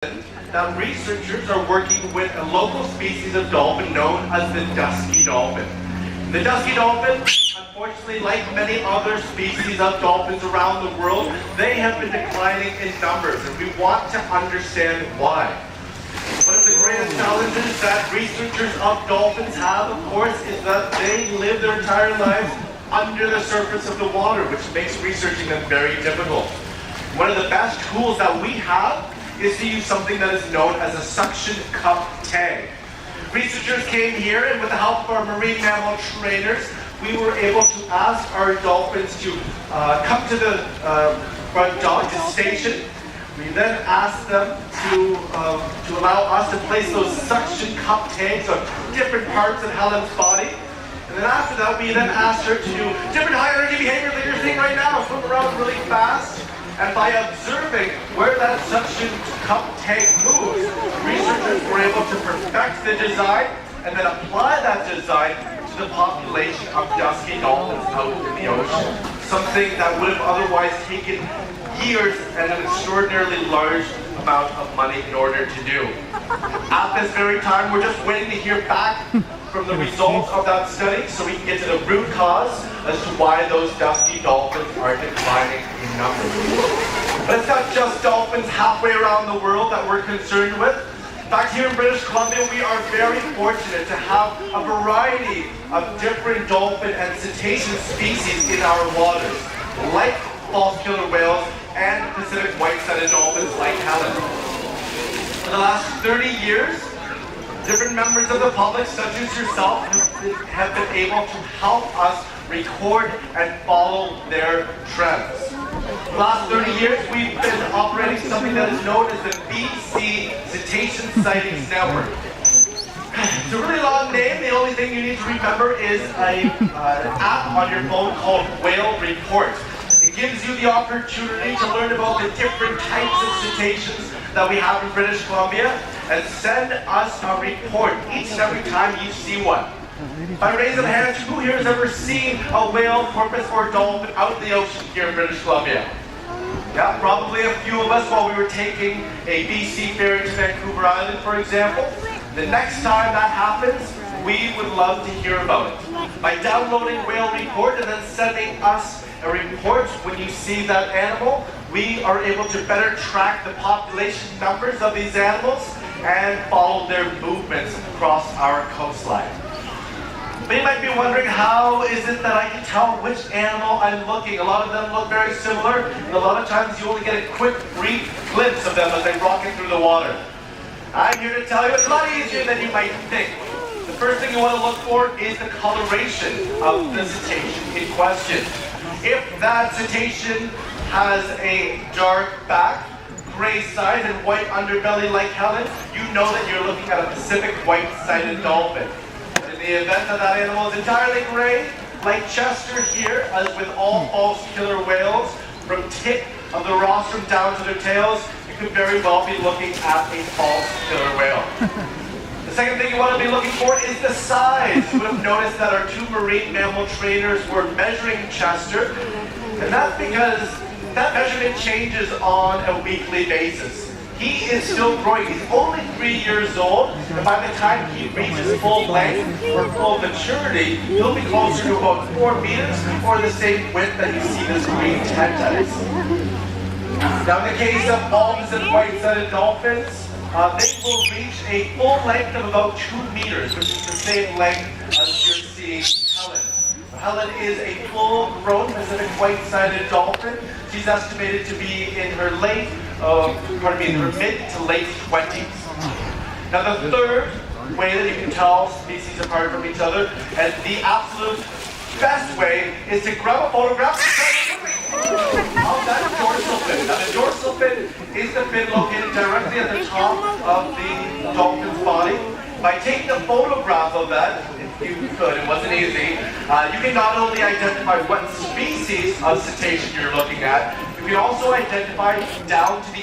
that researchers are working with a local species of dolphin known as the dusky dolphin. The dusky dolphin, unfortunately, like many other species of dolphins around the world, they have been declining in numbers, and we want to understand why. One of the greatest challenges that researchers of dolphins have, of course, is that they live their entire lives under the surface of the water, which makes researching them very difficult. One of the best tools that we have is to use something that is known as a suction cup tag. Researchers came here, and with the help of our marine mammal trainers, we were able to ask our dolphins to come to the front dock station. We then asked them to allow us to place those suction cup tags on different parts of Helen's body. And then after that, we then asked her to do different high energy behavior that you're seeing right now, swim around really fast. And by observing where that suction cup tag moves, researchers were able to perfect the design and then apply that design to the population of dusky dolphins out in the ocean. Something that would have otherwise taken years and an extraordinarily large amount of money in order to do. At this very time, we're just waiting to hear back from the results of that study so we can get to the root cause as to why those dusky dolphins are declining in numbers. But it's not just dolphins halfway around the world that we're concerned with. In fact, here in British Columbia, we are very fortunate to have a variety of different dolphin and cetacean species in our waters, like false killer whales and Pacific white-sided dolphins like Helen. For the last 30 years, different members of the public, such as yourself, have been able to help us record and follow their trends. For the last 30 years, we've been operating something that is known as the BC Cetacean Sightings Network. It's a really long name. The only thing you need to remember is an app on your phone called Whale Report. It gives you the opportunity to learn about the different types of cetaceans that we have in British Columbia and send us a report each and every time you see one. By raise of hands, who here has ever seen a whale, porpoise, or dolphin out in the ocean here in British Columbia? Yeah, probably a few of us while we were taking a BC ferry to Vancouver Island, for example. The next time that happens, we would love to hear about it. By downloading Whale Report and then sending us a report when you see that animal, we are able to better track the population numbers of these animals and follow their movements across our coastline. But you might be wondering, how is it that I can tell which animal I'm looking? A lot of them look very similar, and a lot of times you only get a quick, brief glimpse of them as they rocket through the water. I'm here to tell you it's a lot easier than you might think. The first thing you want to look for is the coloration of the cetacean in question. If that cetacean has a dark back, gray sides, and white underbelly like Helen, you know that you're looking at a Pacific white-sided dolphin. But in the event that that animal is entirely gray, like Chester here, as with all false killer whales, from tip of the rostrum down to their tails, you could very well be looking at a false killer whale. The second thing you want to be looking for is the size. You would have noticed that our two marine mammal trainers were measuring Chester, and that's because that measurement changes on a weekly basis. He is still growing. He's only 3 years old, and by the time he reaches full length or full maturity, he'll be closer to about 4 meters or the same width that you see this green tent as. Now, in the case of all Pacific white-sided dolphins, they will reach a full length of about 2 meters, which is the same length as you're seeing Helen. Helen is a full-grown Pacific white-sided dolphin. She's estimated to be in her mid to late 20s. Now, the third way that you can tell species apart from each other, and the absolute best way, is to grab a photograph of that dorsal fin. Now, the dorsal fin is the fin located directly at the top of the dolphin's body. By taking a photograph of that, if you could, it wasn't easy, you can not only identify what species of cetacean you're looking at, you can also identify down to the